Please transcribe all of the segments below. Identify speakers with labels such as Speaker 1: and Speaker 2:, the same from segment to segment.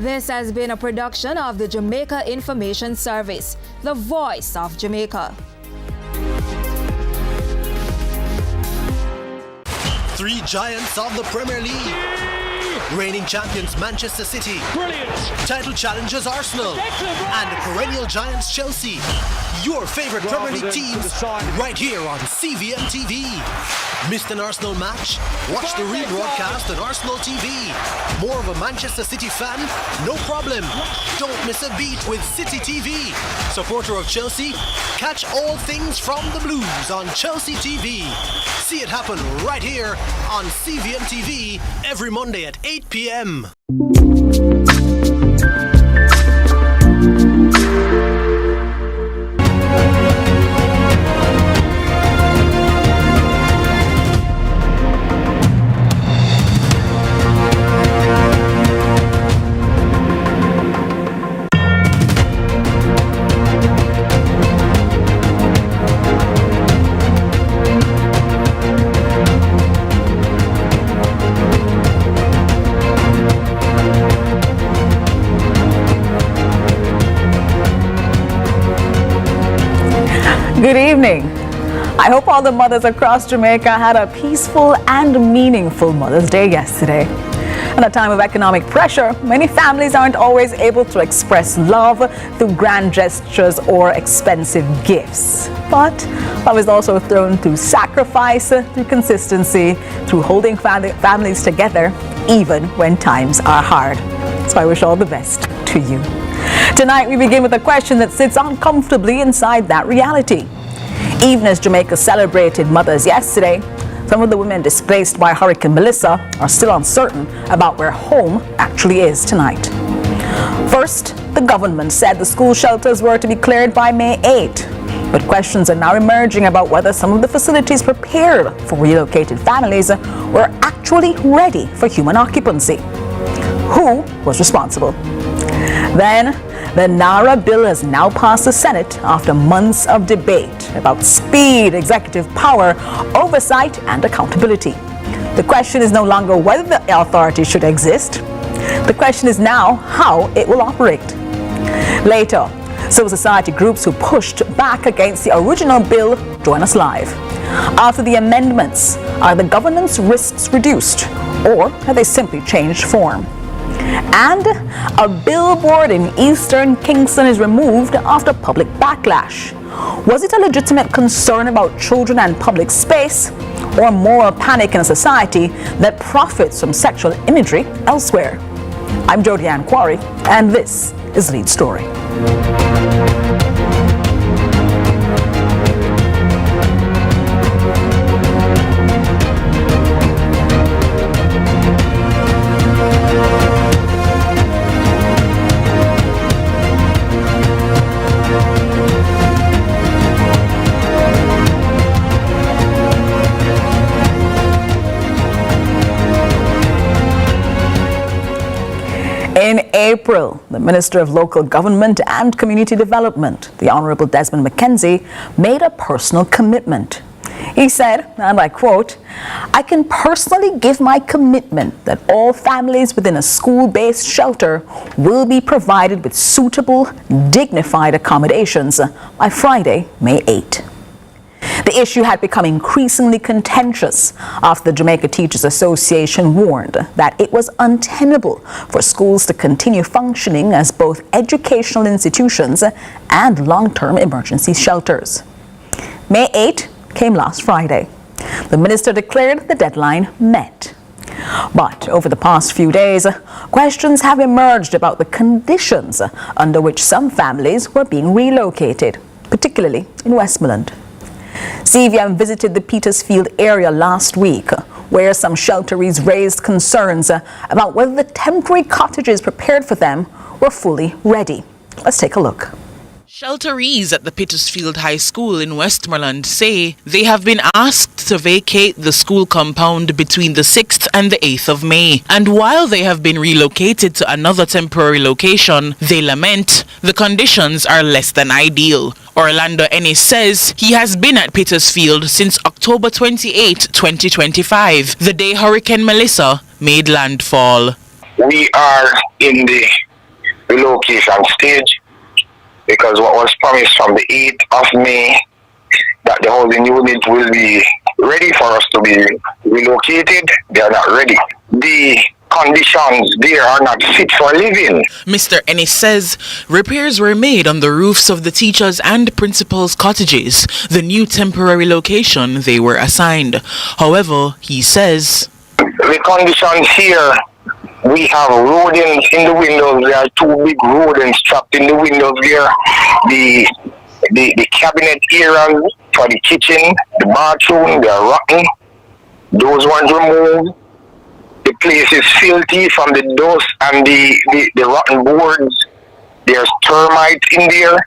Speaker 1: This has been a production of the Jamaica Information Service, the voice of Jamaica.
Speaker 2: Three giants of the Premier League. Reigning champions Manchester City.
Speaker 3: Brilliant.
Speaker 2: Title challengers Arsenal. And perennial giants Chelsea. Your favorite Premier League teams right here on CVM TV. Missed an Arsenal match? Watch the rebroadcast on Arsenal TV. More of a Manchester City fan? No problem. Don't miss a beat with City TV. Supporter of Chelsea? Catch all things from the Blues on Chelsea TV. See it happen right here on CVM TV every Monday at 8 p.m.
Speaker 4: Good evening. I hope all the mothers across Jamaica had a peaceful and meaningful Mother's Day yesterday. In a time of economic pressure, many families aren't always able to express love through grand gestures or expensive gifts. But love is also thrown through sacrifice, through consistency, through holding families together, even when times are hard. So I wish all the best to you. Tonight, we begin with a question that sits uncomfortably inside that reality. Even as Jamaica celebrated mothers yesterday, some of the women displaced by Hurricane Melissa are still uncertain about where home actually is tonight. First, the government said the school shelters were to be cleared by May 8. But questions are now emerging about whether some of the facilities prepared for relocated families were actually ready for human occupancy. Who was responsible? Then, the NARA bill has now passed the Senate after months of debate about speed, executive power, oversight, and accountability. The question is no longer whether the authority should exist. The question is now how it will operate. Later, civil society groups who pushed back against the original bill join us live. After the amendments, are the governance risks reduced, or have they simply changed form? And a billboard in eastern Kingston is removed after public backlash. Was it a legitimate concern about children and public space, or moral panic in a society that profits from sexual imagery elsewhere? I'm Jodianne Quarry, and this is Lead Story. In April, the Minister of Local Government and Community Development, the Honorable Desmond McKenzie, made a personal commitment. He said, and I quote, "I can personally give my commitment that all families within a school-based shelter will be provided with suitable, dignified accommodations by Friday, May 8. The issue had become increasingly contentious after the Jamaica Teachers Association warned that it was untenable for schools to continue functioning as both educational institutions and long-term emergency shelters. May 8 came last Friday. The minister declared the deadline met. But over the past few days, questions have emerged about the conditions under which some families were being relocated, particularly in Westmoreland. CVM visited the Petersfield area last week, where some shelteries raised concerns about whether the temporary cottages prepared for them were fully ready. Let's take a look.
Speaker 5: Shelterees at the Petersfield High School in Westmoreland say they have been asked to vacate the school compound between the 6th and the 8th of May. And while they have been relocated to another temporary location, they lament the conditions are less than ideal. Orlando Ennis says he has been at Petersfield since October 28, 2025, the day Hurricane Melissa made landfall.
Speaker 6: We are in the
Speaker 3: relocation stage, because what was promised from the 8th of May that the housing unit will be ready for us to be relocated, they are not ready. The conditions there are not fit for living.
Speaker 5: Mr. Ennis says repairs were made on the roofs of the teachers' and principals' cottages, the new temporary location they were assigned. However, he says,
Speaker 3: the conditions here, we have rodents in the windows. There are 2 big rodents trapped in the windows there. The cabinet areas for the kitchen, the bathroom, they are rotten. Those ones removed. The place is filthy from the dust and the rotten boards. There's termites in there.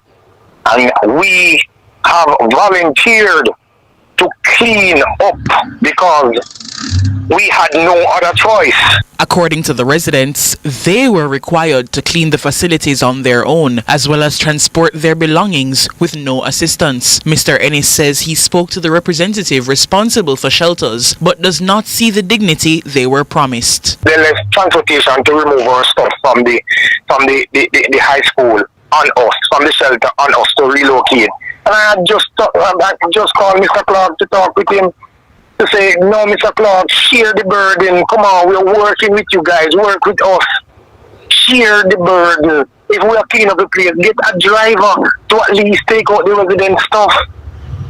Speaker 3: And we have volunteered to clean up because we had no other choice.
Speaker 5: According to the residents, they were required to clean the facilities on their own, as well as transport their belongings with no assistance. Mr. Ennis says he spoke to the representative responsible for shelters, but does not see the dignity they were promised.
Speaker 3: They left transportation to remove our stuff from the high school on us, from the shelter on us to relocate. And I just called Mr. Clark to talk with him, to say, no, Mr. Clark, share the burden. Come on, we're working with you guys. Work with us. Share the burden. If we are clean up the place, get a driver to at least take out the resident stuff.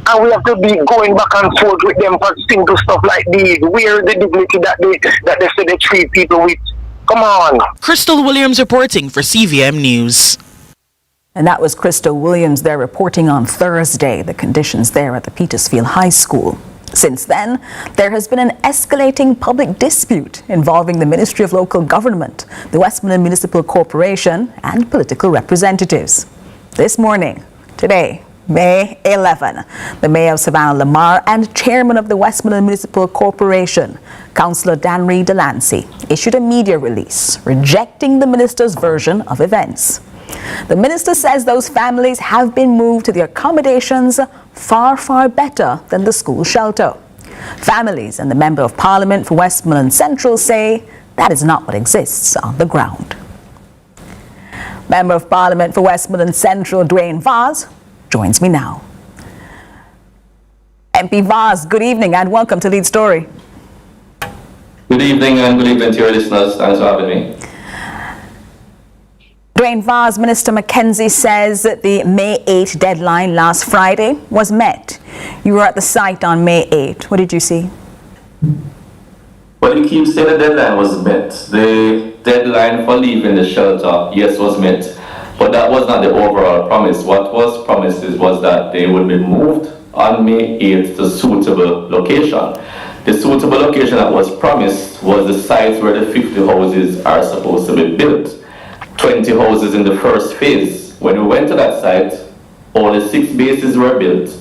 Speaker 3: And we have to be going back and forth with them for simple stuff like these. Where the dignity that they say they treat people with? Come on.
Speaker 5: Crystal Williams reporting for CVM News.
Speaker 4: And that was Crystal Williams there reporting on Thursday the conditions there at the Petersfield High School. Since then, there has been an escalating public dispute involving the Ministry of Local Government, the Westmoreland Municipal Corporation, and political representatives. This morning, today, May 11, the Mayor of Savannah Lamar and Chairman of the Westmoreland Municipal Corporation, Councillor Danry Delancey, issued a media release rejecting the minister's version of events. The minister says those families have been moved to the accommodations far, far better than the school shelter. Families and the Member of Parliament for Westmoreland Central say that is not what exists on the ground. Member of Parliament for Westmoreland Central, Dwayne Vaz, joins me now. MP Vaz, good evening and welcome to Lead Story.
Speaker 6: Good evening and good evening to your listeners. Thanks for having me.
Speaker 4: Dwayne Vaz, Minister Mackenzie says that the May 8 deadline last Friday was met. You were at the site on May 8. What did you see?
Speaker 6: Well, you keep saying the deadline was met. The deadline for leaving the shelter, yes, was met. But that was not the overall promise. What was promised was that they would be moved on May 8th to suitable location. The suitable location that was promised was the site where the 50 houses are supposed to be built. 20 houses in the first phase. When we went to that site, only 6 bases were built.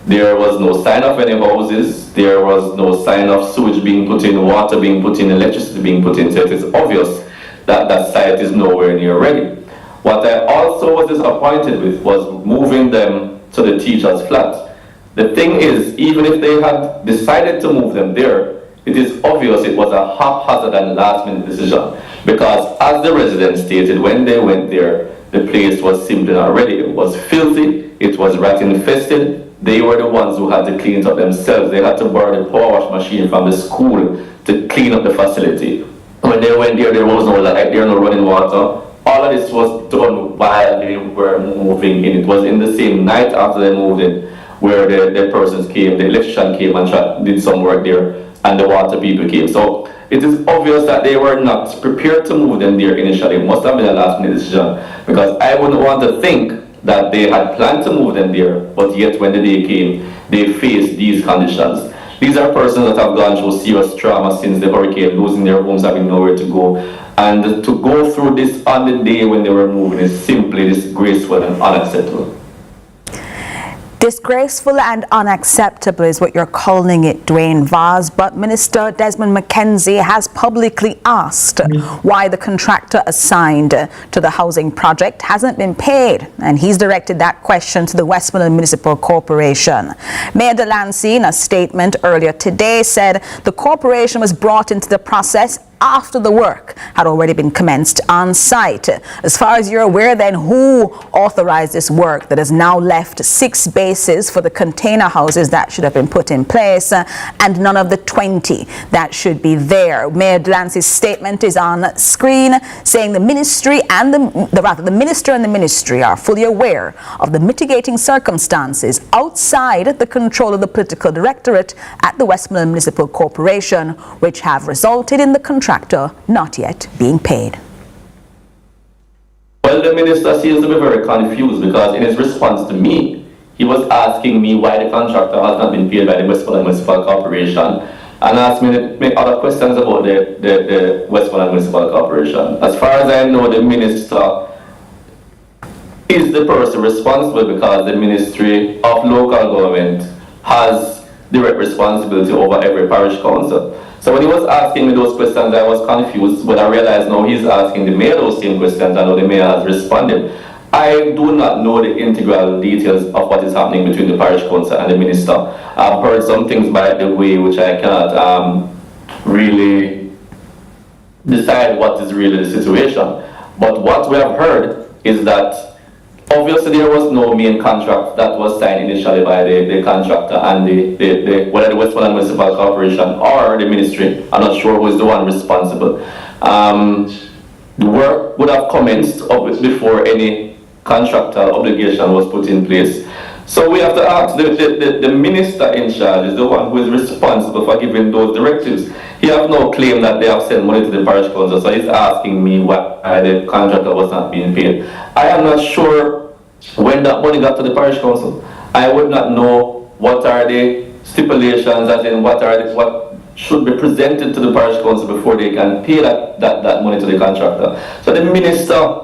Speaker 6: There was no sign of any houses. There was no sign of sewage being put in, water being put in, electricity being put in. So it is obvious that that site is nowhere near ready. What I also was disappointed with was moving them to the teacher's flat. The thing is, even if they had decided to move them there, it is obvious it was a haphazard and last-minute decision, because as the residents stated when they went there, the place was simply not ready. It was filthy, it was rat-infested. They were the ones who had to clean it up themselves. They had to borrow the power wash machine from the school to clean up the facility. When they went there was no light, there was no running water. All of this was done while they were moving in. It was in the same night after they moved in where the persons came, the electrician came and did some work there, and the water people came. So it is obvious that they were not prepared to move them there initially. It must have been a last-minute decision, because I wouldn't want to think that they had planned to move them there, but yet when the day came, they faced these conditions. These are persons that have gone through serious trauma since the hurricane, losing their homes, having nowhere to go. And to go through this on the day when they were moving is simply disgraceful and unacceptable.
Speaker 4: Disgraceful and unacceptable is what you're calling it, Dwayne Vaz, but Minister Desmond Mackenzie has publicly asked why the contractor assigned to the housing project hasn't been paid, and he's directed that question to the Westmoreland Municipal Corporation. Mayor Delancey, in a statement earlier today, said the corporation was brought into the process after the work had already been commenced on site. As far as you're aware, then, who authorized this work that has now left 6 bases for the container houses that should have been put in place and none of the 20 that should be there? Mayor Delancey's statement is on screen, saying the ministry and the minister and the ministry are fully aware of the mitigating circumstances outside the control of the political directorate at the Westmoreland Municipal Corporation, which have resulted in the contractor not yet being paid.
Speaker 6: Well, the minister seems to be very confused because in his response to me, he was asking me why the contractor has not been paid by the Westmoreland Municipal Corporation, and asked me to make other questions about the Westmoreland Municipal Corporation. As far as I know, the minister is the person responsible because the Ministry of Local Government has direct responsibility over every parish council. So when he was asking me those questions, I was confused, but I realized now he's asking the mayor those same questions, and now the mayor has responded. I do not know the integral details of what is happening between the parish council and the minister. I've heard some things by the way which I cannot really decide what is really the situation. But what we have heard is that obviously there was no main contract that was signed initially by the contractor and whether the Westmoreland Municipal Corporation or the ministry. I'm not sure who is the one responsible. The work would have commenced before any contractual obligation was put in place. So we have to ask, the minister in charge is the one who is responsible for giving those directives. He has no claim that they have sent money to the parish council, so he's asking me why the contractor was not being paid. I am not sure when that money got to the parish council. I would not know what are the stipulations, as in what should be presented to the parish council before they can pay that money to the contractor. So the minister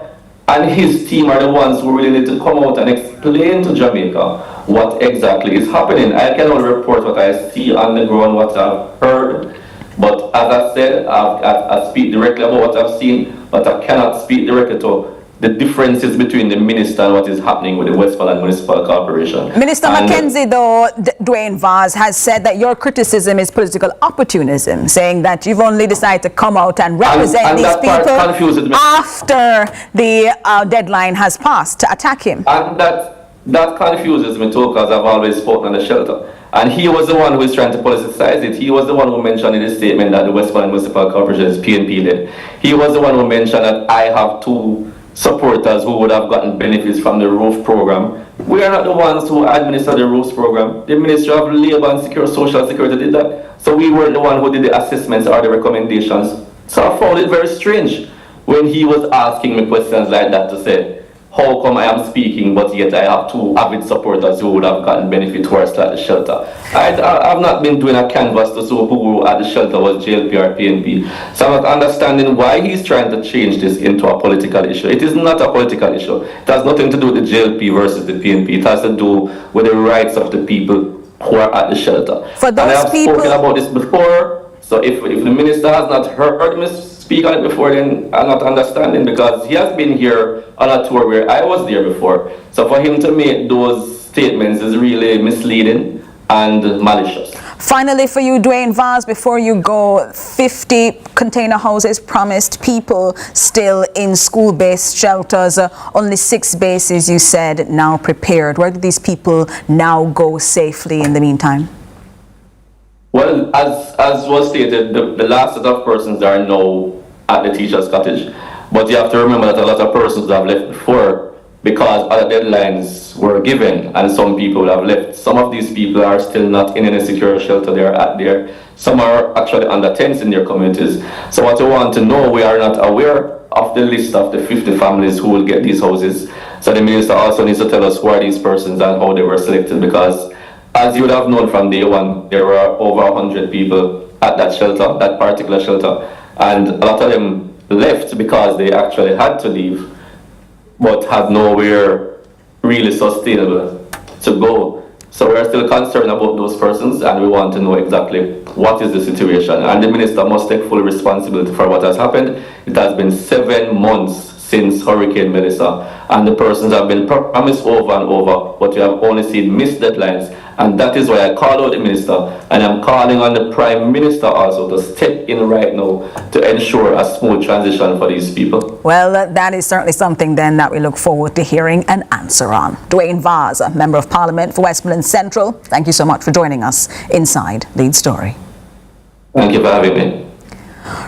Speaker 6: and his team are the ones who really need to come out and explain to Jamaica what exactly is happening. I can only report what I see on the ground, what I've heard. But as I said, I speak directly about what I've seen, but I cannot speak directly to the differences between the minister and what is happening with the Westmoreland Municipal Corporation.
Speaker 4: Minister Mackenzie, though, Dwayne Vaz has said that your criticism is political opportunism, saying that you've only decided to come out and represent these people after the deadline has passed to attack him.
Speaker 6: And that confuses me too, because I've always spoken on the shelter. And he was the one who is trying to politicize it. He was the one who mentioned in his statement that the Westmoreland Municipal Corporation is PNP led. He was the one who mentioned that I have 2 supporters who would have gotten benefits from the roof program. We are not the ones who administer the roofs program. The Ministry of Labour and Social Security did that. So we weren't the one who did the assessments or the recommendations. So I found it very strange when he was asking me questions like that to say, how come I am speaking but yet I have 2 avid supporters who would have gotten benefit towards the shelter? I've not been doing a canvas to see who at the shelter was JLP or PNP. So I'm not understanding why he's trying to change this into a political issue. It is not a political issue. It has nothing to do with the JLP versus the PNP. It has to do with the rights of the people who are at the shelter.
Speaker 4: For those
Speaker 6: and I have spoken about this before, so if the minister has not heard me speak on it before, then I'm not understanding, because he has been here on a tour where I was there before. So for him to make those statements is really misleading and malicious.
Speaker 4: Finally, for you, Dwayne Vaz, before you go, 50 container houses promised, people still in school-based shelters, only 6 bases, you said, now prepared. Where do these people now go safely in the meantime?
Speaker 6: Well, as was stated, the last set of persons are now at the teacher's cottage. But you have to remember that a lot of persons have left before because other deadlines were given and some people have left. Some of these people are still not in any secure shelter they are at there. Some are actually under tents in their communities. So what we want to know, we are not aware of the list of the 50 families who will get these houses. So the minister also needs to tell us who are these persons and how they were selected, because as you would have known from day one, there were over 100 people at that shelter, that particular shelter, and a lot of them left because they actually had to leave, but had nowhere really sustainable to go. So we're still concerned about those persons, and we want to know exactly what is the situation. And the minister must take full responsibility for what has happened. It has been 7 months since Hurricane Melissa, and the persons have been promised over and over, but you have only seen missed deadlines And that is why I called out the minister, and I'm calling on the Prime Minister also to step in right now to ensure a smooth transition for these people.
Speaker 4: Well, that is certainly something then that we look forward to hearing an answer on. Dwayne Vaz, Member of Parliament for Westmoreland Central, thank you so much for joining us inside Lead Story.
Speaker 6: Thank you for having me.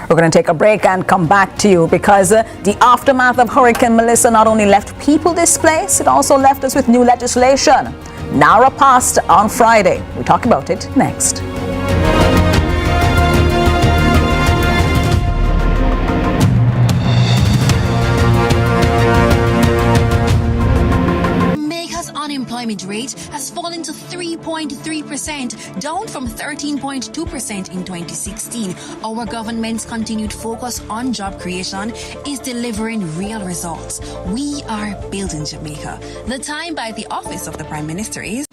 Speaker 4: We're going to take a break and come back to you because the aftermath of Hurricane Melissa not only left people displaced, it also left us with new legislation. NARA passed on Friday. We'll talk about it next.
Speaker 7: Unemployment rate has fallen to 3.3%, down from 13.2% in 2016. Our government's continued focus on job creation is delivering real results. We are building Jamaica. The time by the Office of the Prime Minister is...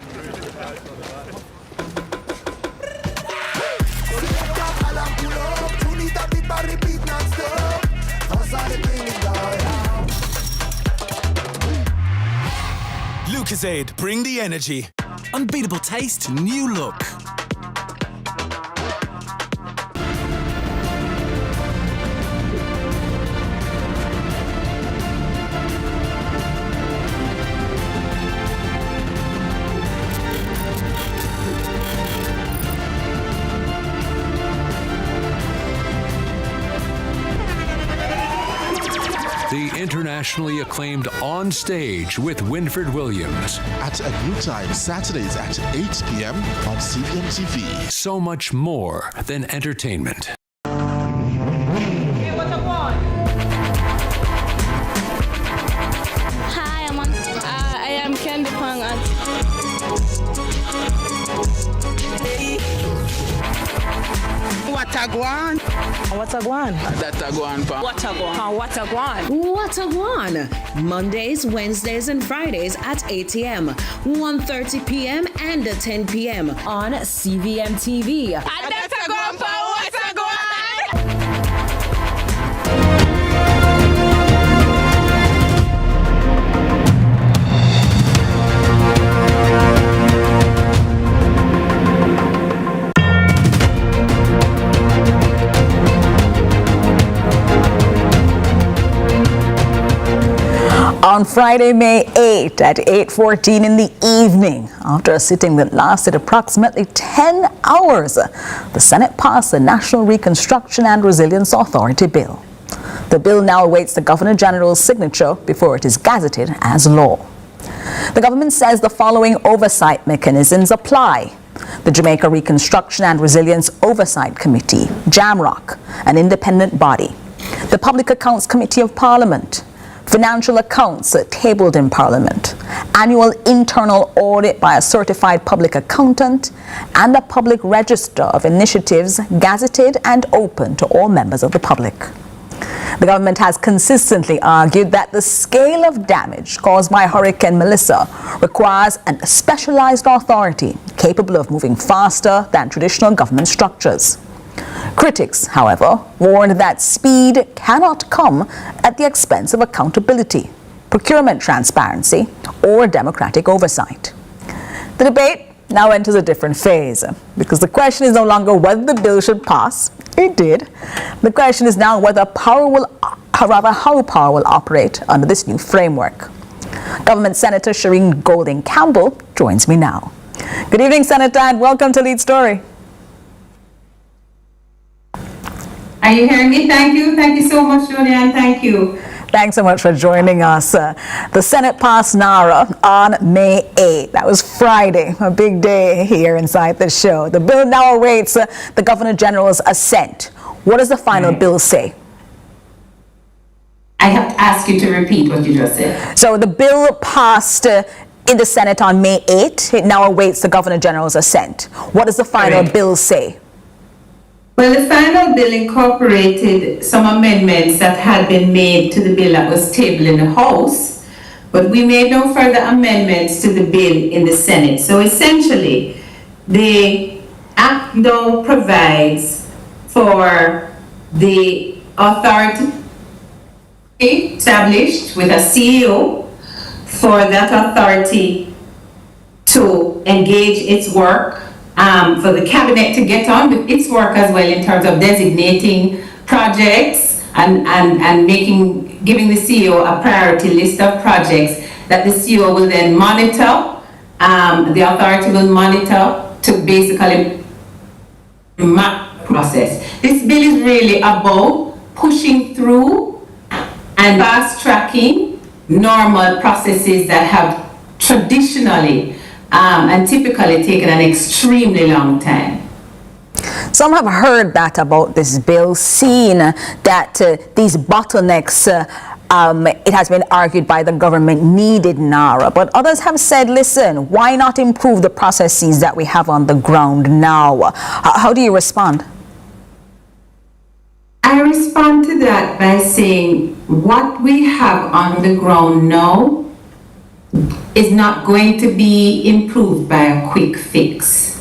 Speaker 8: Lucozade, bring the energy. Unbeatable taste, new look.
Speaker 9: The internationally acclaimed On Stage with Winford Williams.
Speaker 10: At a new time, Saturdays at 8 p.m. on CVM TV.
Speaker 9: So much more than entertainment.
Speaker 11: Hey, what I want? Hi, I am Candy Pang.
Speaker 12: What a guan?
Speaker 13: What a guan?
Speaker 12: That a guan pa.
Speaker 13: What a guan? What a guan?
Speaker 14: What a guan? Mondays, Wednesdays, and Fridays at 8 a.m., 1:30 p.m., and 10 p.m. on CVM TV.
Speaker 11: That's a guan pa. What a guan?
Speaker 4: On Friday, May 8 at 8:14 in the evening, after a sitting that lasted approximately 10 hours, the Senate passed the National Reconstruction and Resilience Authority Bill. The bill now awaits the Governor General's signature before it is gazetted as law. The government says the following oversight mechanisms apply. The Jamaica Reconstruction and Resilience Oversight Committee, JAMROC, an independent body. The Public Accounts Committee of Parliament. Financial accounts tabled in Parliament, annual internal audit by a certified public accountant, and a public register of initiatives gazetted and open to all members of the public. The government has consistently argued that the scale of damage caused by Hurricane Melissa requires a specialized authority capable of moving faster than traditional government structures. Critics, however, warned that speed cannot come at the expense of accountability, procurement transparency, or democratic oversight. The debate now enters a different phase because the question is no longer whether the bill should pass. It did. The question is now whether how power will operate under this new framework. Government Senator Shireen Golding Campbell joins me now. Good evening, Senator, and welcome to Lead Story.
Speaker 15: Are you hearing me? Thank you. Thank you so much, Julianne. Thank you.
Speaker 4: Thanks so much for joining us. The Senate passed NARA on May 8th. That was Friday, a big day here inside the show. The bill now awaits the Governor General's assent. What does the final bill say?
Speaker 15: I have to ask you to repeat what you just said.
Speaker 4: So the bill passed in the Senate on May 8th. It now awaits the Governor General's assent. What does the final bill say?
Speaker 15: Well, the final bill incorporated some amendments that had been made to the bill that was tabled in the House, but we made no further amendments to the bill in the Senate. So essentially, the Act now provides for the authority established with a CEO for that authority to to engage its work, for the cabinet to get on with its work as well in terms of designating projects and giving the CEO a priority list of projects that the CEO will then monitor, the authority will monitor to basically map process. This bill is really about pushing through and fast tracking normal processes that have traditionally and typically taken an extremely long time.
Speaker 4: Some have heard that about this bill, seen that these bottlenecks, it has been argued by the government, needed NARA. But others have said, listen, why not improve the processes that we have on the ground now? How do you respond?
Speaker 15: I respond to that by saying what we have on the ground now is not going to be improved by a quick fix.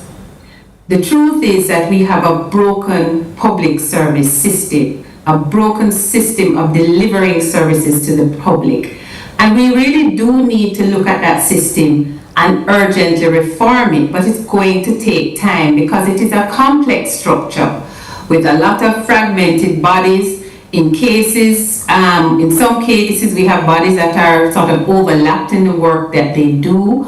Speaker 15: The truth is that we have a broken public service system, a broken system of delivering services to the public. And we really do need to look at that system and urgently reform it, but it's going to take time because it is a complex structure with a lot of fragmented bodies. In some cases, we have bodies that are sort of overlapped in the work that they do.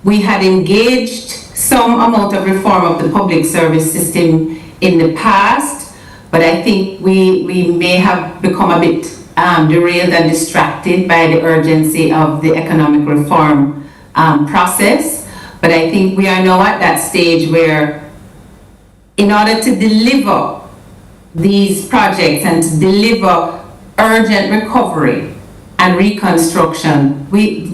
Speaker 15: We had engaged some amount of reform of the public service system in the past, but I think we may have become a bit derailed and distracted by the urgency of the economic reform process. But I think we are now at that stage where in order to deliver these projects and to deliver urgent recovery and reconstruction,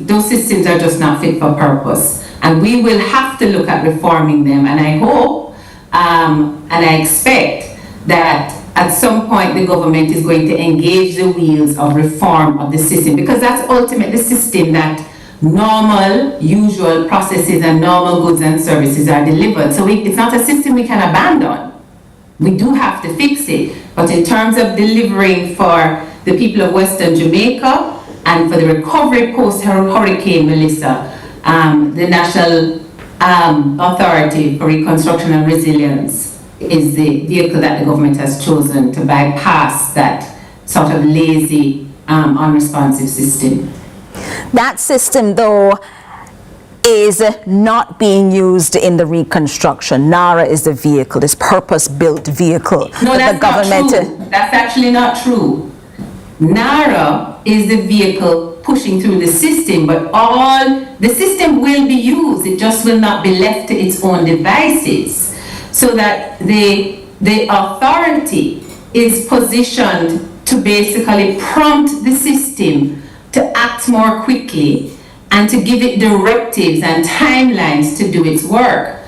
Speaker 15: those systems are just not fit for purpose. And we will have to look at reforming them. And I hope and I expect that at some point the government is going to engage the wheels of reform of the system, because that's ultimately the system that normal, usual processes and normal goods and services are delivered. So it's not a system we can abandon. We do have to fix it, but in terms of delivering for the people of Western Jamaica and for the recovery post-Hurricane Melissa, the National Authority for Reconstruction and Resilience is the vehicle that the government has chosen to bypass that sort of lazy, unresponsive system.
Speaker 4: That system, though, is not being used in the reconstruction. NARA is the vehicle, this purpose-built vehicle.
Speaker 15: No, that's not true. That's actually not true. NARA is the vehicle pushing through the system, but the system will be used. It just will not be left to its own devices, so that the authority is positioned to basically prompt the system to act more quickly and to give it directives and timelines to do its work.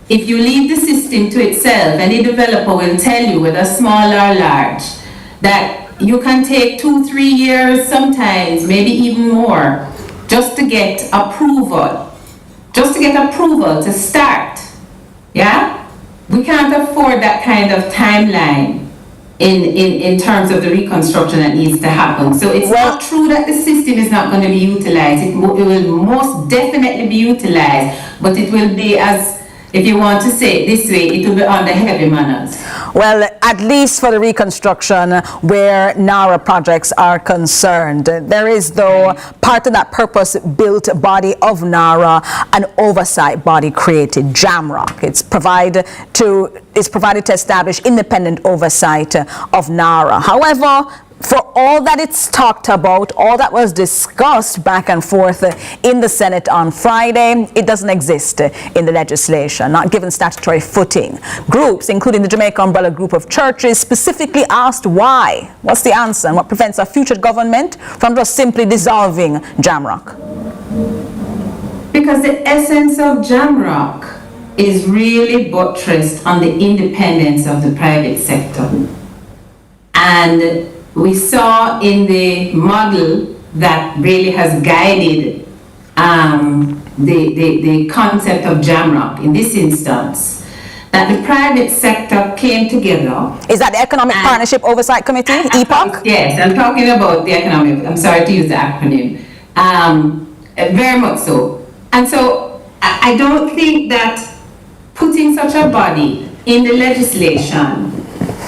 Speaker 15: If you leave the system to itself, any developer will tell you, whether small or large, that you can take 2-3 years, sometimes maybe even more, just to get approval to start. Yeah? We can't afford that kind of timeline in terms of the reconstruction that needs to happen. So it's not true that the system is not going to be utilized. It will most definitely be utilized, but it will be, as if you want to say it this way, it will be under heavy manners.
Speaker 4: Well, at least for the reconstruction where NARA projects are concerned, there is, though, part of that purpose-built body of NARA, an oversight body created, JAMROC. It's provided to establish independent oversight of NARA. However, for all that it's talked about, all that was discussed back and forth in the Senate on Friday, it doesn't exist in the legislation, not given statutory footing. Groups, including the Jamaica Umbrella Group of Churches, specifically asked why. What's the answer, and what prevents a future government from just simply dissolving JAMROC?
Speaker 15: Because the essence of JAMROC is really buttressed on the independence of the private sector. And we saw in the model that really has guided the concept of JAMROC in this instance, that the private sector came together.
Speaker 4: Is that the Economic Partnership Oversight Committee, EPOC?
Speaker 15: Yes, I'm talking about the economic, I'm sorry to use the acronym. Very much so. And so I don't think that putting such a body in the legislation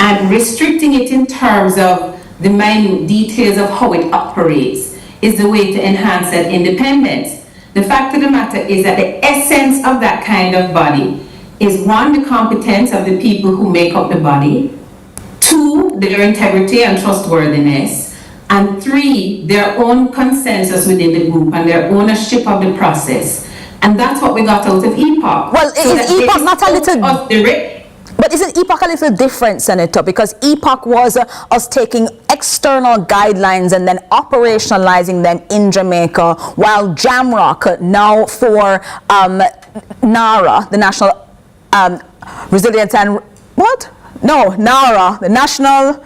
Speaker 15: and restricting it in terms of the minute details of how it operates is the way to enhance that independence. The fact of the matter is that the essence of that kind of body is, one, the competence of the people who make up the body, two, their integrity and trustworthiness, and three, their own consensus within the group and their ownership of the process. And that's what we got out of EPOC.
Speaker 4: Well, so is EPOC not a little... But isn't EPOC a little different, Senator? Because EPOC was us taking external guidelines and then operationalizing them in Jamaica, while Jamrock, now for NARA, the National Resilience and... What? No, NARA, the National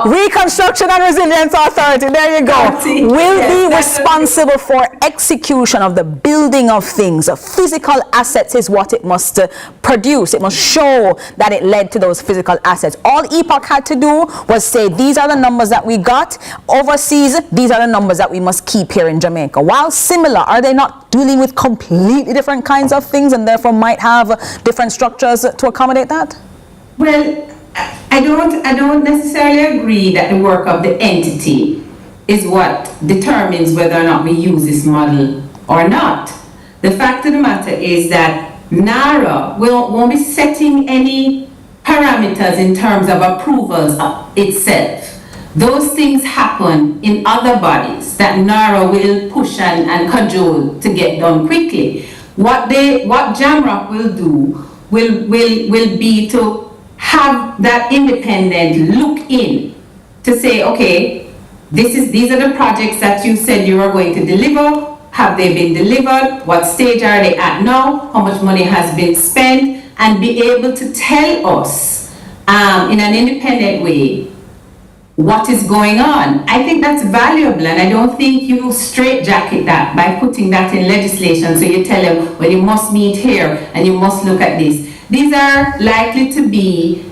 Speaker 4: Reconstruction and Resilience Authority, there you go, will be responsible for execution of the building of things. Physical assets is what it must produce. It must show that it led to those physical assets. All EPOC had to do was say, these are the numbers that we got overseas, these are the numbers that we must keep here in Jamaica. While similar, are they not dealing with completely different kinds of things and therefore might have different structures to accommodate that?
Speaker 15: Well, I don't necessarily agree that the work of the entity is what determines whether or not we use this model or not. The fact of the matter is that NARA won't be setting any parameters in terms of approvals itself. Those things happen in other bodies that NARA will push and cajole to get done quickly. What Jamrock will do will be to have that independent look in to say, okay, these are the projects that you said you are going to deliver. Have they been delivered? What stage are they at now? How much money has been spent? And be able to tell us in an independent way what is going on. I think that's valuable, and I don't think you straitjacket that by putting that in legislation. So you tell them, well, you must meet here and you must look at this. These are likely to be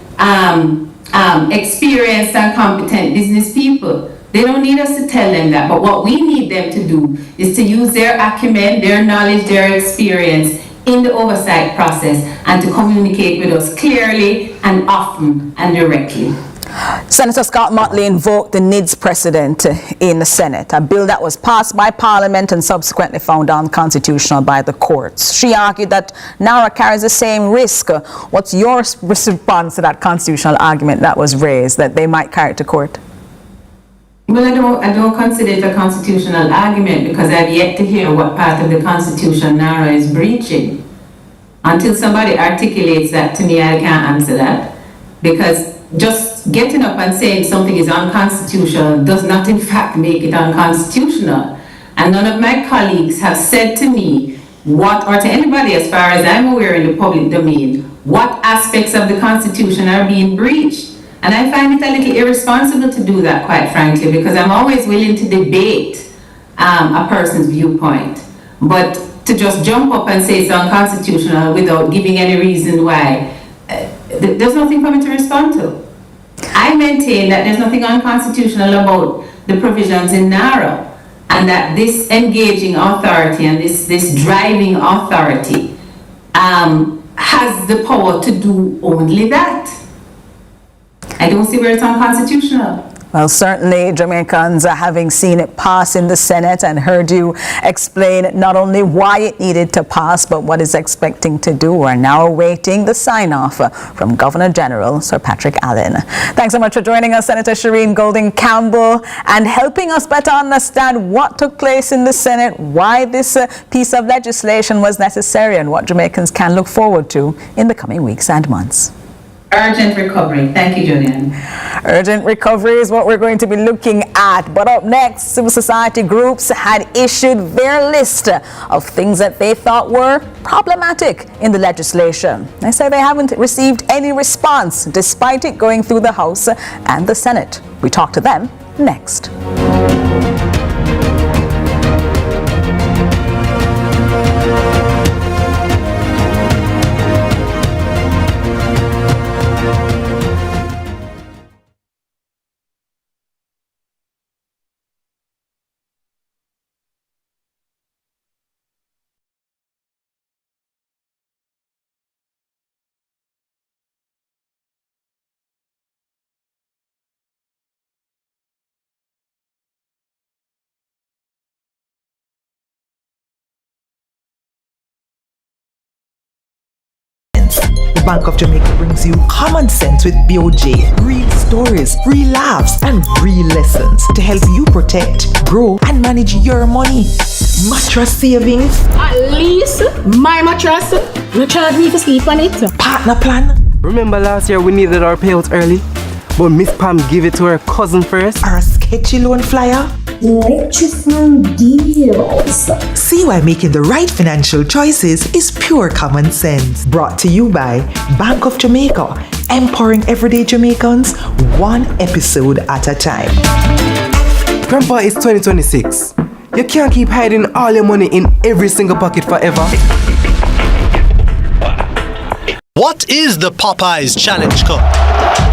Speaker 15: experienced and competent business people. They don't need us to tell them that, but what we need them to do is to use their acumen, their knowledge, their experience in the oversight process and to communicate with us clearly and often and directly.
Speaker 4: Senator Scott Motley invoked the NIDS precedent in the Senate, a bill that was passed by Parliament and subsequently found unconstitutional by the courts. She argued that NARA carries the same risk. What's your response to that constitutional argument that was raised, that they might carry it to court?
Speaker 15: Well, I don't consider it a constitutional argument because I've yet to hear what part of the Constitution NARA is breaching. Until somebody articulates that to me, I can't answer that, because just getting up and saying something is unconstitutional does not in fact make it unconstitutional. And none of my colleagues have said to me what, or to anybody as far as I'm aware in the public domain, what aspects of the Constitution are being breached. And I find it a little irresponsible to do that, quite frankly, because I'm always willing to debate a person's viewpoint. But to just jump up and say it's unconstitutional without giving any reason why, there's nothing for me to respond to. I maintain that there's nothing unconstitutional about the provisions in NARA, and that this engaging authority and this driving authority has the power to do only that. I don't see where it's unconstitutional.
Speaker 4: Well, certainly Jamaicans, having seen it pass in the Senate and heard you explain not only why it needed to pass, but what it's expecting to do, are now awaiting the sign-off from Governor General Sir Patrick Allen. Thanks so much for joining us, Senator Shireen Golding-Campbell, and helping us better understand what took place in the Senate, why this piece of legislation was necessary, and what Jamaicans can look forward to in the coming weeks and months.
Speaker 15: Urgent recovery. Thank you, Julian.
Speaker 4: Urgent recovery is what we're going to be looking at. But up next, civil society groups had issued their list of things that they thought were problematic in the legislation. They say they haven't received any response, despite it going through the House and the Senate. We talk to them next.
Speaker 12: The Bank of Jamaica brings you Common Sense with BOJ. Real stories, real laughs, and real lessons to help you protect, grow, and manage your money. Mattress savings.
Speaker 13: At least my mattress. You charge me to sleep on it.
Speaker 12: Partner plan.
Speaker 16: Remember last year we needed our payouts early, but Miss Pam gave it to her cousin first.
Speaker 12: Or a sketchy loan flyer.
Speaker 17: Electrifying deals.
Speaker 12: See why making the right financial choices is pure common sense. Brought to you by Bank of Jamaica, empowering everyday Jamaicans one episode at a time.
Speaker 16: Grandpa, it's 2026. You can't keep hiding all your money in every single pocket forever.
Speaker 2: What is the Popeyes Challenge Cup?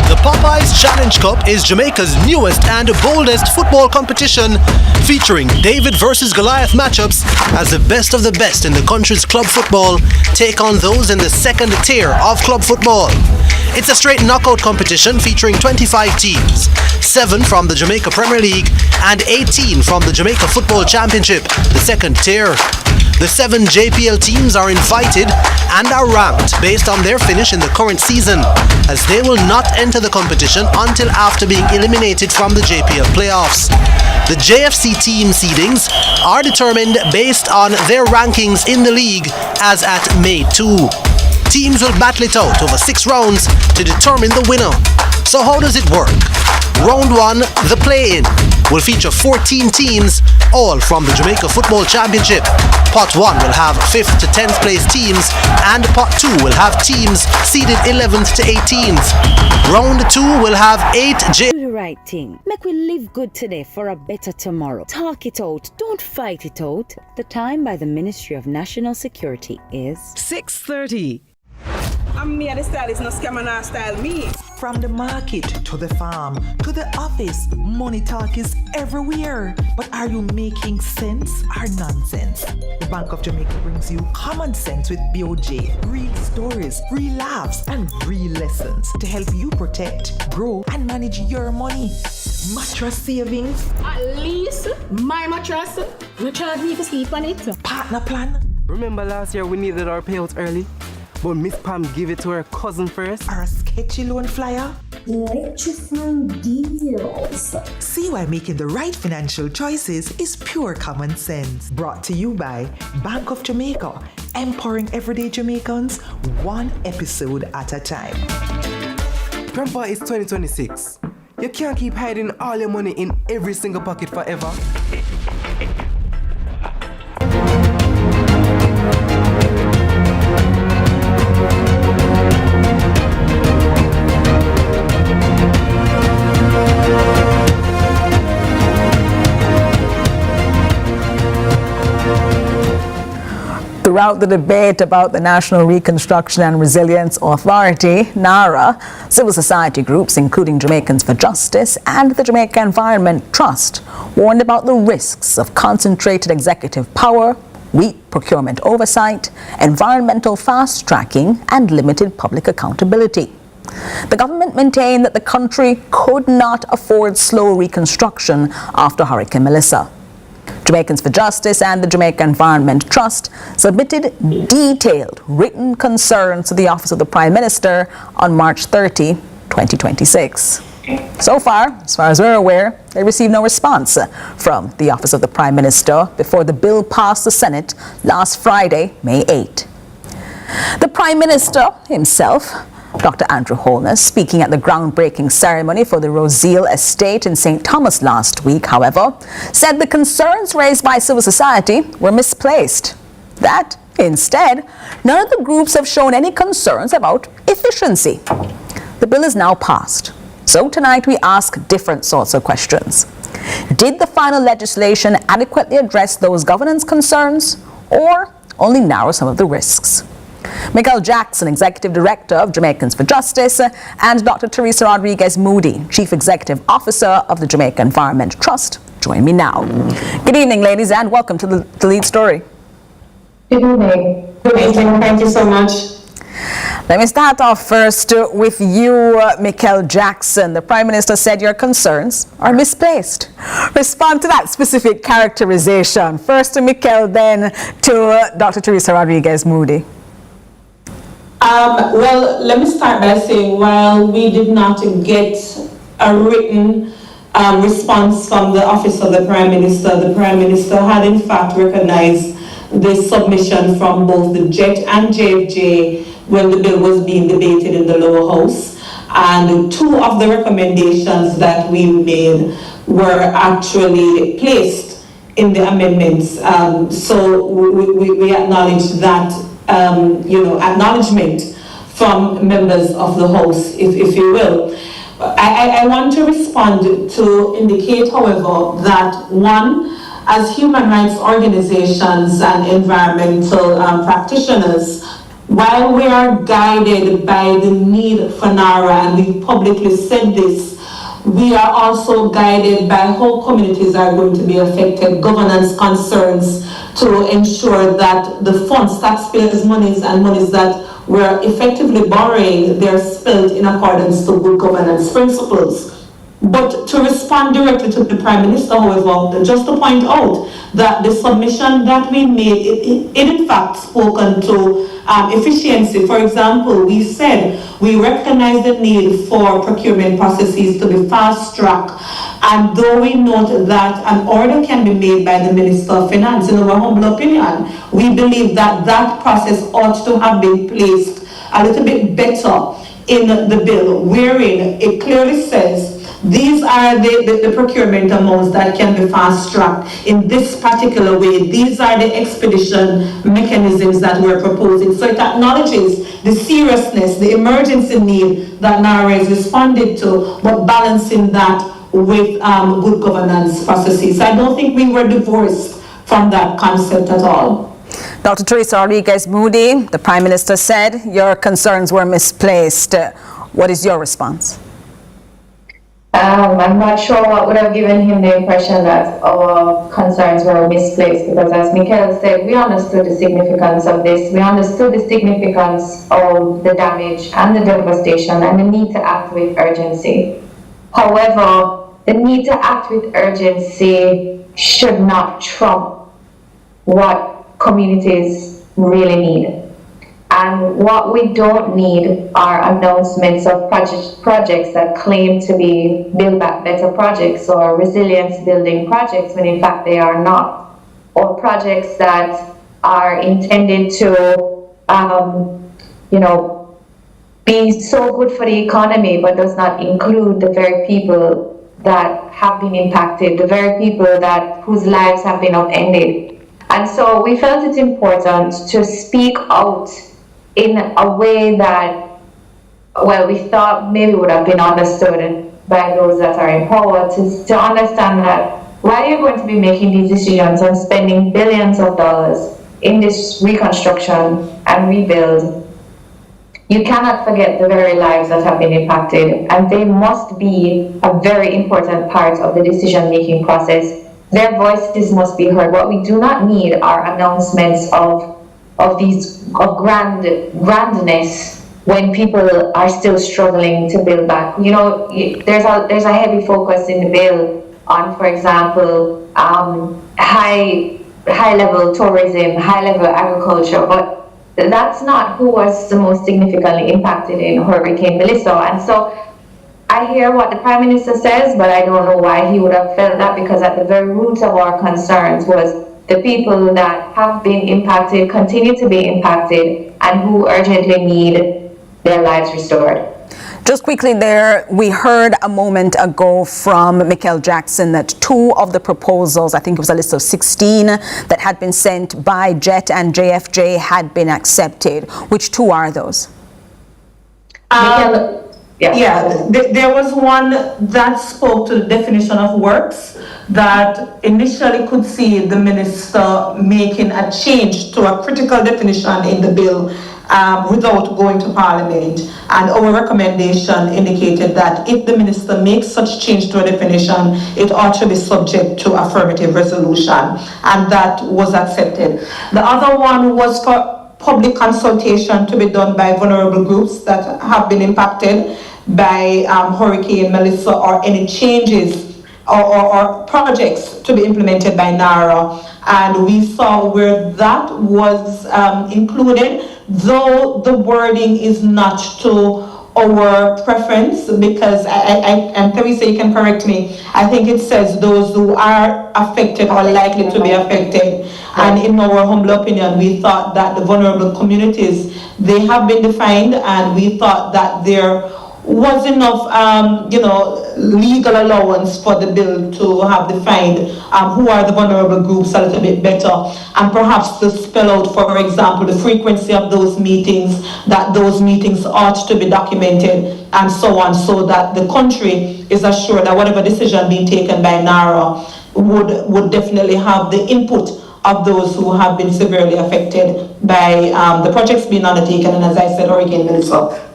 Speaker 2: The Popeyes Challenge Cup is Jamaica's newest and boldest football competition, featuring David versus Goliath matchups as the best of the best in the country's club football take on those in the second tier of club football. It's a straight knockout competition featuring 25 teams, 7 from the Jamaica Premier League and 18 from the Jamaica Football Championship, the second tier. The 7 JPL teams are invited and are ranked based on their finish in the current season, as they will not enter the competition until after being eliminated from the JPL playoffs. The JFC team seedings are determined based on their rankings in the league as at May 2. Teams will battle it out over 6 rounds to determine the winner. So how does it work? Round 1, the play-in, will feature 14 teams, all from the Jamaica Football Championship. Pot 1 will have 5th to 10th place teams, and Pot 2 will have teams seeded 11th to 18th. Round 2 will have 8
Speaker 18: Do the right thing. Make we live good today for a better tomorrow. Talk it out. Don't fight it out. The time by the Ministry of National Security is
Speaker 13: 6:30. I'm me and the style is no scam and I style me.
Speaker 12: From the market to the farm to the office, money talk is everywhere. But are you making sense or nonsense? The Bank of Jamaica brings you Common Sense with BOJ. Real stories, real laughs, and real lessons to help you protect, grow, and manage your money. Mattress savings.
Speaker 13: At least my mattress. You charge me to sleep on it.
Speaker 12: Partner plan.
Speaker 16: Remember last year we needed our payouts early, but Miss Pam gave it to her cousin first.
Speaker 12: Or a sketchy loan flyer.
Speaker 17: Electrifying deals.
Speaker 12: See why making the right financial choices is pure common sense. Brought to you by Bank of Jamaica, empowering everyday Jamaicans one episode at a time.
Speaker 16: Grandpa, it's 2026. You can't keep hiding all your money in every single pocket forever.
Speaker 4: Throughout the debate about the National Reconstruction and Resilience Authority, NARA, civil society groups, including Jamaicans for Justice and the Jamaica Environment Trust, warned about the risks of concentrated executive power, weak procurement oversight, environmental fast-tracking, and limited public accountability. The government maintained that the country could not afford slow reconstruction after Hurricane Melissa. Jamaicans for Justice and the Jamaica Environment Trust submitted detailed written concerns to the Office of the Prime Minister on March 30, 2026. So far as we're aware, they received no response from the Office of the Prime Minister before the bill passed the Senate last Friday, May 8. The Prime Minister himself, Dr. Andrew Holness, speaking at the groundbreaking ceremony for the Roselle Estate in St. Thomas last week, however, said the concerns raised by civil society were misplaced. That, instead, none of the groups have shown any concerns about efficiency. The bill is now passed. So tonight we ask different sorts of questions. Did the final legislation adequately address those governance concerns, or only narrow some of the risks? Michael Jackson, Executive Director of Jamaicans for Justice, and Dr. Teresa Rodriguez Moody, Chief Executive Officer of the Jamaica Environment Trust, join me now. Good evening, ladies, and welcome to the Lead Story.
Speaker 19: Good evening. Good evening. Thank you so much.
Speaker 4: Let me start off first with you, Michael Jackson. The Prime Minister said your concerns are misplaced. Respond to that specific characterization. First to Michael, then to Dr. Teresa Rodriguez Moody.
Speaker 13: Well, let me start by saying while we did not get a written response from the Office of the Prime Minister had in fact recognized the submission from both the JET and JFJ when the bill was being debated in the lower house. And two of the recommendations that we made were actually placed in the amendments. So we acknowledge that, acknowledgement from members of the House, if you will. I want to respond to indicate, however, that one, as human rights organizations and environmental practitioners, while we are guided by the need for NARA, and we publicly said this, we are also guided by how communities are going to be affected, governance concerns, to ensure that the funds, taxpayers' monies and monies that we're effectively borrowing, they're spent in accordance to good governance principles. But to respond directly to the Prime Minister, however, just to point out that the submission that we made, it in fact spoken to efficiency. For example, we said we recognize the need for procurement processes to be fast-tracked, and though we note that an order can be made by the Minister of Finance, in our humble opinion, we believe that that process ought to have been placed a little bit better in the bill, wherein it clearly says these are the procurement amounts that can be fast-tracked in this particular way. These are the expedition mechanisms that we're proposing. So it acknowledges the seriousness, the emergency need that NARA is responded to, but balancing that with good governance processes. I don't think we were divorced from that concept at all.
Speaker 4: Dr. Teresa Rodriguez-Moody, the Prime Minister said your concerns were misplaced. What is your response?
Speaker 19: I'm not sure what would have given him the impression that our concerns were misplaced, because as Michael said, we understood the significance of this. We understood the significance of the damage and the devastation and the need to act with urgency. However, the need to act with urgency should not trump what communities really need. And what we don't need are announcements of projects that claim to be Build Back Better projects or resilience building projects, when in fact they are not. Or projects that are intended to, be so good for the economy, but does not include the very people that have been impacted, the very people whose lives have been upended. And so we felt it important to speak out in a way that, well, we thought maybe would have been understood by those that are in power, to understand that while you're going to be making these decisions and spending billions of dollars in this reconstruction and rebuild, you cannot forget the very lives that have been impacted, and they must be a very important part of the decision-making process. Their voices must be heard. What we do not need are announcements of grandness when people are still struggling to build back. There's a heavy focus in the bill on, for example, high level tourism, high level agriculture, but that's not who was the most significantly impacted in Hurricane Melissa. And so I hear what the Prime Minister says, but I don't know why he would have felt that, because at the very root of our concerns was the people that have been impacted, continue to be impacted, and who urgently need their lives restored.
Speaker 4: Just quickly there, we heard a moment ago from Michael Jackson that two of the proposals, I think it was a list of 16, that had been sent by JET and JFJ had been accepted. Which two are those?
Speaker 13: There was one that spoke to the definition of works that initially could see the minister making a change to a critical definition in the bill without going to Parliament. And our recommendation indicated that if the minister makes such change to a definition, it ought to be subject to affirmative resolution, and that was accepted. The other one was for public consultation to be done by vulnerable groups that have been impacted by Hurricane Melissa, or any changes or projects to be implemented by NARA. And we saw where that was included, though the wording is not to our preference, because and Teresa, you can correct me, I think it says those who are affected or likely to be affected. And in our humble opinion, we thought that the vulnerable communities, they have been defined, and we thought that there was enough, legal allowance for the bill to have defined who are the vulnerable groups a little bit better, and perhaps to spell out, for example, the frequency of those meetings, that those meetings ought to be documented, and so on, so that the country is assured that whatever decision being taken by NARA would definitely have the input of those who have been severely affected by the projects being undertaken, and as I said, Hurricane Melissa.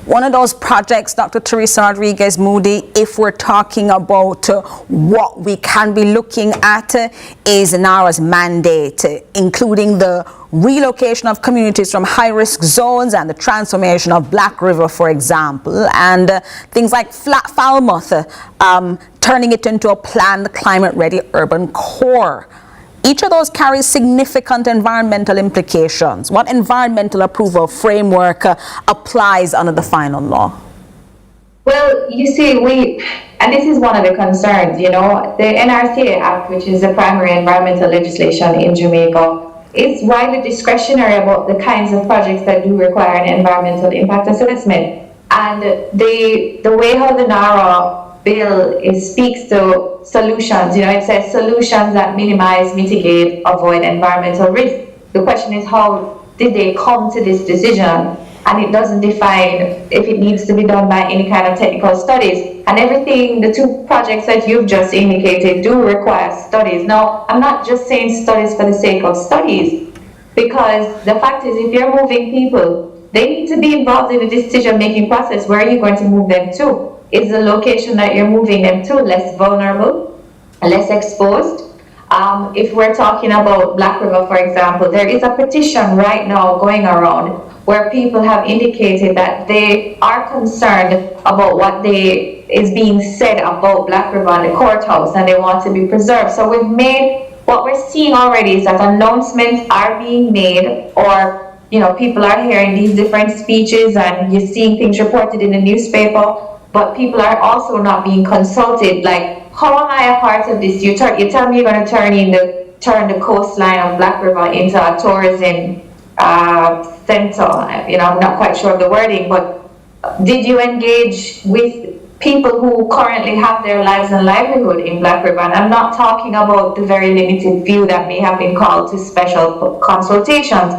Speaker 4: One of those projects, Dr. Teresa Rodriguez Moody, if we're talking about what we can be looking at, is NARA's mandate, including the relocation of communities from high-risk zones and the transformation of Black River, for example, and things like Falmouth, turning it into a planned climate-ready urban core. Each of those carries significant environmental implications. What environmental approval framework applies under the final law?
Speaker 19: Well, you see, and this is one of the concerns, the NRCA Act, which is the primary environmental legislation in Jamaica, is widely discretionary about the kinds of projects that do require an environmental impact assessment. And the way how the NARA bill speaks to solutions, it says solutions that minimize, mitigate, avoid environmental risk. The question is, how did they come to this decision? And it doesn't define if it needs to be done by any kind of technical studies. And everything, the two projects that you've just indicated do require studies. Now, I'm not just saying studies for the sake of studies, because the fact is, if you're moving people, they need to be involved in the decision-making process. Where are you going to move them to? Is the location that you're moving them to less vulnerable, less exposed? If we're talking about Black River, for example, there is a petition right now going around where people have indicated that they are concerned about what is being said about Black River and the courthouse, and they want to be preserved. So what we're seeing already is that announcements are being made, or people are hearing these different speeches, and you're seeing things reported in the newspaper. But people are also not being consulted. Like, how am I a part of this? You tell me you're going to turn the coastline of Black River into a tourism center. I'm not quite sure of the wording, but did you engage with people who currently have their lives and livelihood in Black River? And I'm not talking about the very limited few that may have been called to special consultations.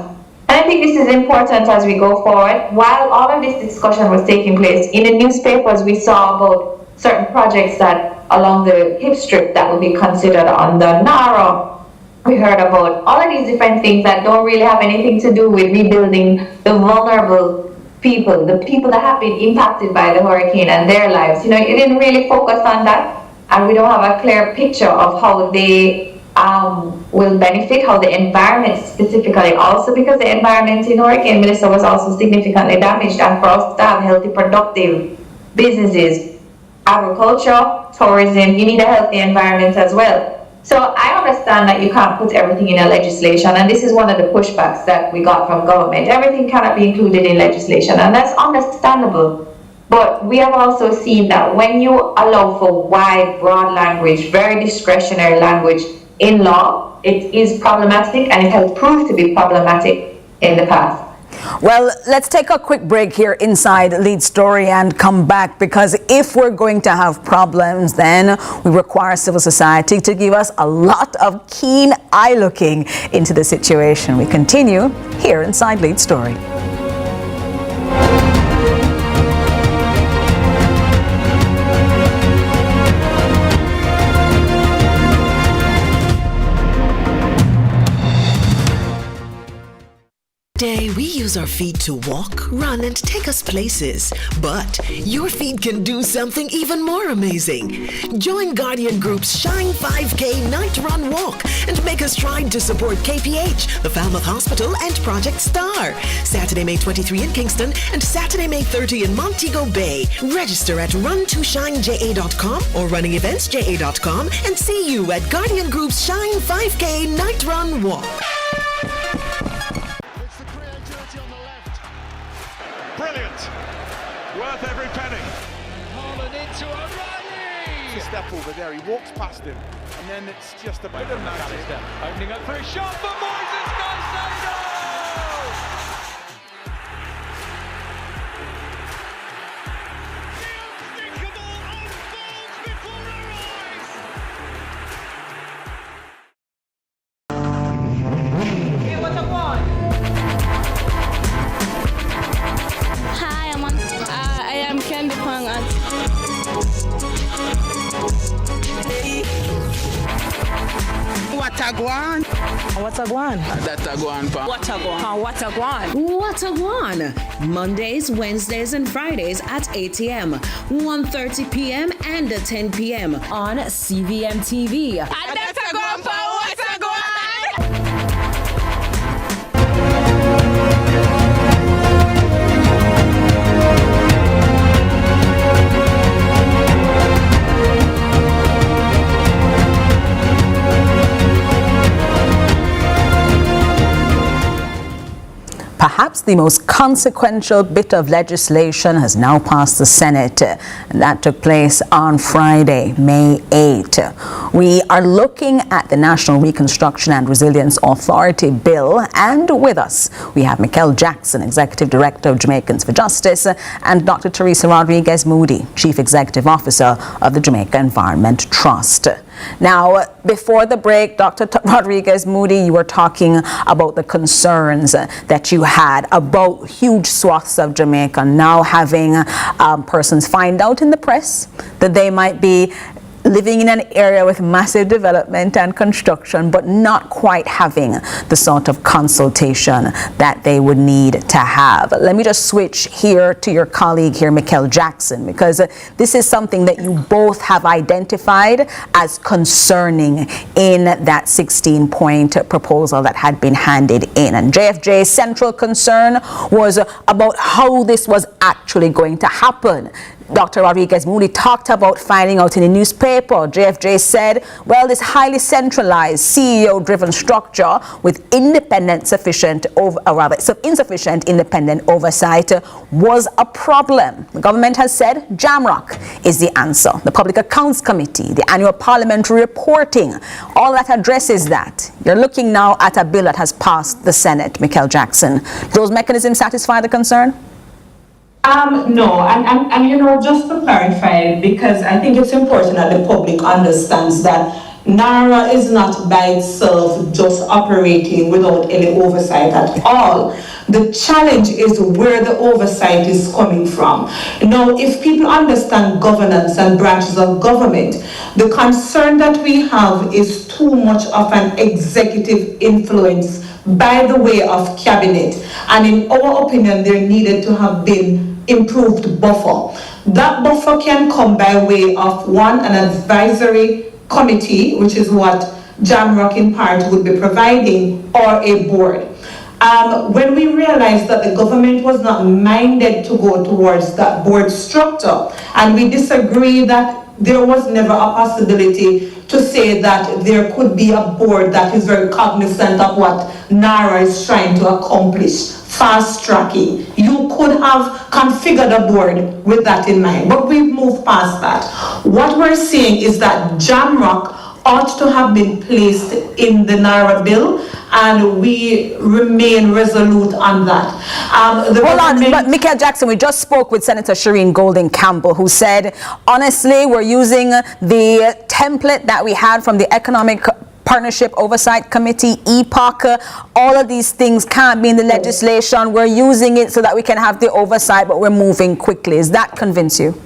Speaker 19: And I think this is important as we go forward. While all of this discussion was taking place, in the newspapers we saw about certain projects that along the hip strip that would be considered under NARA. We heard about all of these different things that don't really have anything to do with rebuilding the vulnerable people, the people that have been impacted by the hurricane and their lives. It didn't really focus on that, and we don't have a clear picture of how they will benefit, how the environment specifically also, because the environment in Hurricane Melissa was also significantly damaged, and for us to have healthy, productive businesses, agriculture, tourism, you need a healthy environment as well. So I understand that you can't put everything in a legislation, and this is one of the pushbacks that we got from government. Everything cannot be included in legislation, and that's understandable. But we have also seen that when you allow for wide, broad language, very discretionary language in law, it is problematic, and it has proved to be problematic in the past.
Speaker 4: Well, let's take a quick break here inside Lead Story and come back, because if we're going to have problems, then we require civil society to give us a lot of keen eye looking into the situation. We continue here inside Lead Story.
Speaker 20: Today, we use our feet to walk, run, and take us places. But your feet can do something even more amazing. Join Guardian Group's Shine 5K Night Run Walk and make a stride to support KPH, the Falmouth Hospital, and Project STAR. Saturday, May 23 in Kingston and Saturday, May 30 in Montego Bay. Register at run2shineja.com or runningeventsja.com and see you at Guardian Group's Shine 5K Night Run Walk.
Speaker 21: over there. He walks past him, and then it's just a bit of magic. Opening up for a shot for Moises Caicedo!
Speaker 11: Hi, I am Candy Pang.
Speaker 22: Watagwan.
Speaker 4: Watagwan.
Speaker 22: Datagwan.
Speaker 4: Watagwan. Watagwan.
Speaker 14: Watagwan. Mondays, Wednesdays, and Fridays at 8 a.m., 1:30 p.m., and 10 p.m. on CVM TV.
Speaker 11: Datagwan for Watagwan.
Speaker 4: Perhaps the most consequential bit of legislation has now passed the Senate, and that took place on Friday, May 8. We are looking at the National Reconstruction and Resilience Authority bill, and with us we have Mikel Jackson, Executive Director of Jamaicans for Justice, and Dr. Teresa Rodriguez Moody, Chief Executive Officer of the Jamaica Environment Trust. Now, before the break, Dr. Rodriguez Moody, you were talking about the concerns that you had about huge swaths of Jamaica now having persons find out in the press that they might be living in an area with massive development and construction, but not quite having the sort of consultation that they would need to have. Let me just switch here to your colleague here, Mikel Jackson, because this is something that you both have identified as concerning in that 16-point proposal that had been handed in. And JFJ's central concern was about how this was actually going to happen. Dr. Rodriguez Moody talked about finding out in the newspaper. JFJ said, well, this highly centralized CEO-driven structure with insufficient independent oversight was a problem. The government has said JAMROC is the answer. The Public Accounts Committee, the annual parliamentary reporting, all that addresses that. You're looking now at a bill that has passed the Senate, Mikel Jackson. Those mechanisms satisfy the concern?
Speaker 13: No, and you know, just to clarify, because I think it's important that the public understands that NARA is not by itself just operating without any oversight at all. The challenge is where the oversight is coming from. Now, if people understand governance and branches of government, the concern that we have is too much of an executive influence by the way of cabinet. And in our opinion, there needed to have been improved buffer. That buffer can come by way of one, an advisory committee, which is what JAMROC in part would be providing, or a board. When we realized that the government was not minded to go towards that board structure, and we disagree that there was never a possibility to say that there could be a board that is very cognizant of what NARA is trying to accomplish, fast tracking. You could have configured a board with that in mind, but we've moved past that. What we're saying is that JAMROC ought to have been placed in the NARA bill, and we remain resolute on that.
Speaker 4: Hold on, but Mikel Jackson, we just spoke with Senator Shireen Golding Campbell, who said, honestly, we're using the template that we had from the Economic Partnership Oversight Committee, EPOC. All of these things can't be in the legislation. We're using it so that we can have the oversight, but we're moving quickly. Does that convince you?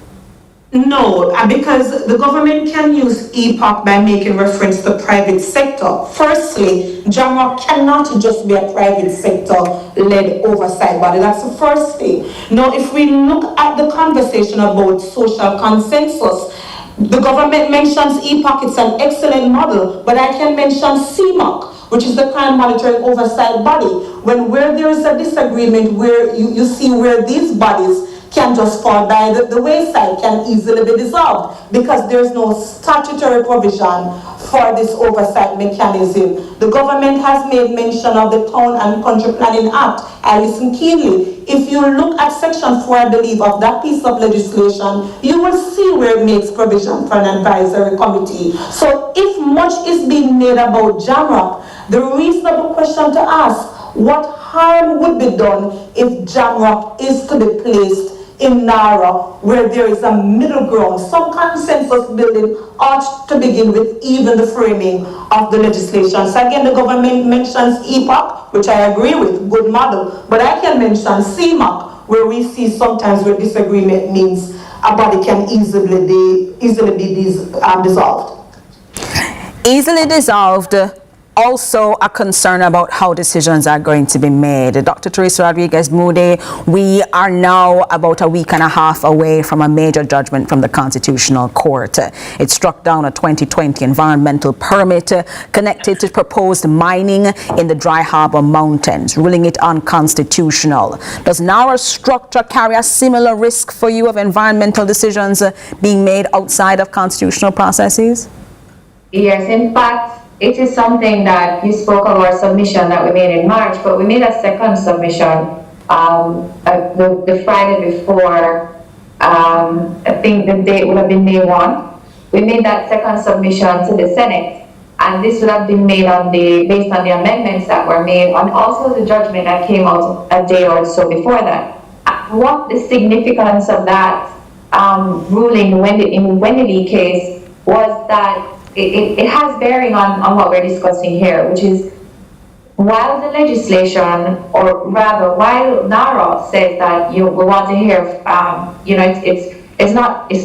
Speaker 13: No, because the government can use EPOC by making reference to private sector. Firstly, JAMROC cannot just be a private sector-led oversight body. That's the first thing. Now, if we look at the conversation about social consensus, the government mentions EPOC, it's an excellent model, but I can mention CMOC, which is the Crime Monitoring Oversight Body. Where there is a disagreement, where you see where these bodies can just fall by the wayside, can easily be dissolved because there's no statutory provision for this oversight mechanism. The government has made mention of the Town and Country Planning Act. I listen keenly. If you look at section 4, I believe, of that piece of legislation, you will see where it makes provision for an advisory committee. So if much is being made about Jamrock, the reasonable question to ask, what harm would be done if Jamrock is to be placed in Nara, where there is a middle ground? Some consensus building ought to begin with even the framing of the legislation. So again, the government mentions EPOC, which I agree with, good model, but I can mention CMOC, where we see sometimes where disagreement means a body can easily be dissolved.
Speaker 4: Easily dissolved. Also a concern about how decisions are going to be made. Dr. Teresa Rodriguez-Moody, we are now about a week and a half away from a major judgment from the Constitutional Court. It struck down a 2020 environmental permit connected to proposed mining in the Dry Harbor Mountains, ruling it unconstitutional. Does Nara's structure carry a similar risk for you of environmental decisions being made outside of constitutional processes?
Speaker 19: Yes, in fact, it is something that you spoke of our submission that we made in March, but we made a second submission the Friday before. I think the date would have been May 1. We made that second submission to the Senate, and this would have been made based on the amendments that were made, and also the judgment that came out a day or so before that. What the significance of that ruling in the Wendy case was that it has bearing on what we're discussing here, which is while the legislation, or rather while NARA says that we want to hear, it's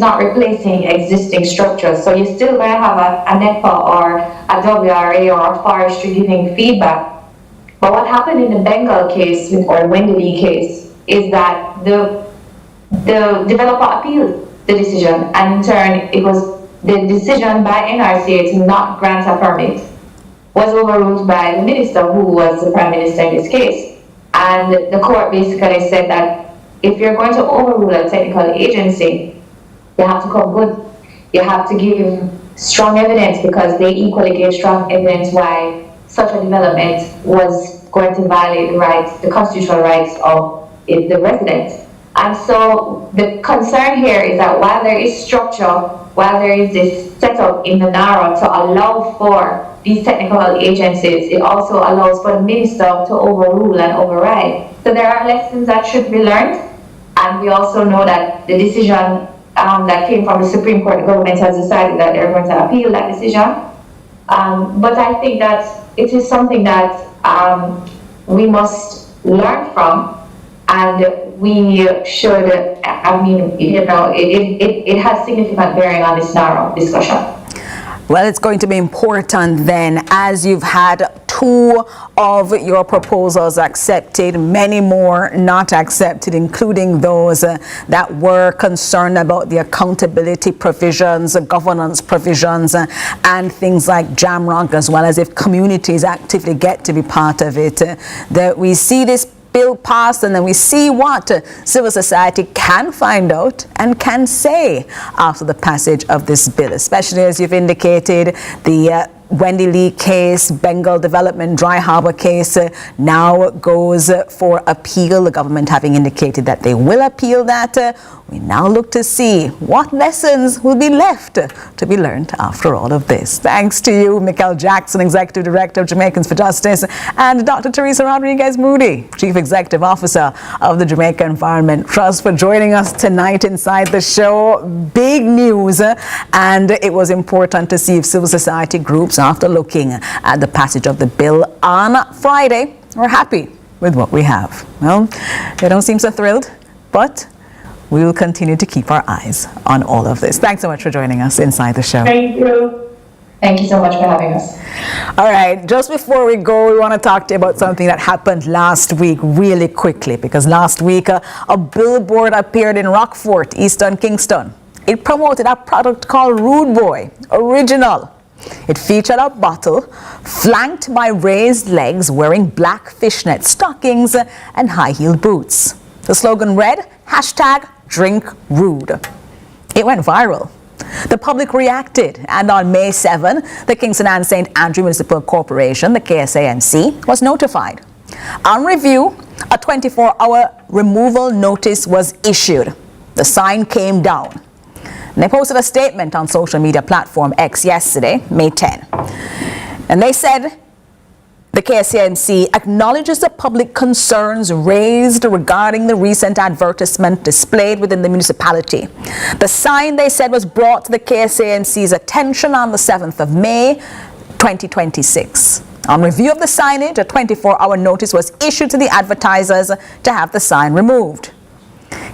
Speaker 19: not replacing existing structures, so you're still going to have a NEPA or a WRA or a forestry giving feedback. But what happened in the Bengal case or Wendy case is that the developer appealed the decision, and in turn it was the decision by NRCA to not grant a permit was overruled by the minister, who was the prime minister in this case. And the court basically said that if you're going to overrule a technical agency, you have to come good. You have to give strong evidence, because they equally gave strong evidence why such a development was going to violate the constitutional rights of the residents. And so the concern here is that while there is structure, while there is this setup in the NARA to allow for these technical agencies, it also allows for the minister to overrule and override. So there are lessons that should be learned, and we also know that the decision that came from the Supreme Court, the government has decided that they're going to appeal that decision. But I think that it is something that we must learn from, and we should, it has significant bearing on this narrow discussion.
Speaker 4: Well, it's going to be important then, as you've had 2 of your proposals accepted, many more not accepted, including those that were concerned about the accountability provisions, governance provisions, and things like Jamrock, as well as if communities actively get to be part of it. That we see this bill passed, and then we see what civil society can find out and can say after the passage of this bill, especially as you've indicated, the Wendy Lee case, Bengal Development Dry Harbor case now goes for appeal. The government having indicated that they will appeal that. We now look to see what lessons will be left to be learned after all of this. Thanks to you, Mikel Jackson, Executive Director of Jamaicans for Justice, and Dr. Teresa Rodriguez-Moody, Chief Executive Officer of the Jamaica Environment Trust, for joining us tonight inside the show. Big news, and it was important to see if civil society groups, after looking at the passage of the bill on Friday, are happy with what we have. Well, they don't seem so thrilled, but we will continue to keep our eyes on all of this. Thanks so much for joining us inside the show.
Speaker 19: Thank you. Thank you so much for having us.
Speaker 4: All right, just before we go, we want to talk to you about something that happened last week really quickly, because last week a billboard appeared in Rockfort, Eastern Kingston. It promoted a product called Rude Boy Original. It featured a bottle flanked by raised legs wearing black fishnet stockings and high-heeled boots. The slogan read, drink rude. It went viral. The public reacted, and on May 7, the Kingston and St. Andrew Municipal Corporation, the KSAMC, was notified. On review, a 24-hour removal notice was issued. The sign came down. And they posted a statement on social media platform X yesterday, May 10. And they said, the KSAMC acknowledges the public concerns raised regarding the recent advertisement displayed within the municipality. The sign, they said, was brought to the KSAMC's attention on the 7th of May, 2026. On review of the signage, a 24-hour notice was issued to the advertisers to have the sign removed.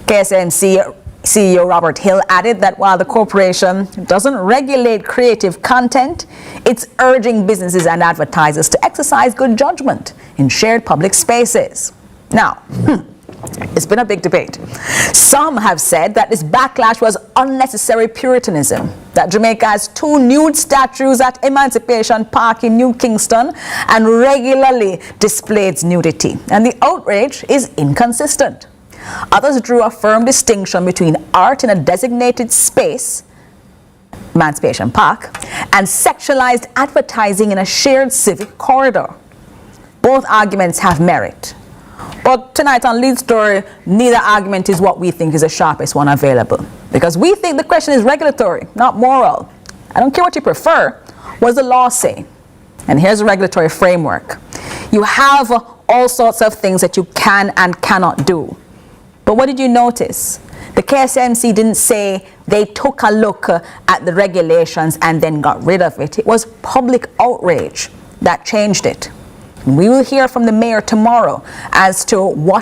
Speaker 4: KSAMC CEO Robert Hill added that while the corporation doesn't regulate creative content, it's urging businesses and advertisers to exercise good judgment in shared public spaces. Now, it's been a big debate. Some have said that this backlash was unnecessary puritanism, that Jamaica has 2 nude statues at Emancipation Park in New Kingston and regularly displays nudity, and the outrage is inconsistent. Others drew a firm distinction between art in a designated space, Emancipation Park, and sexualized advertising in a shared civic corridor. Both arguments have merit. But tonight on Lead Story, neither argument is what we think is the sharpest one available. Because we think the question is regulatory, not moral. I don't care what you prefer. What does the law say? And here's a regulatory framework. You have all sorts of things that you can and cannot do. But what did you notice? The KSMC didn't say they took a look at the regulations and then got rid of it. It was public outrage that changed it. We will hear from the mayor tomorrow as to what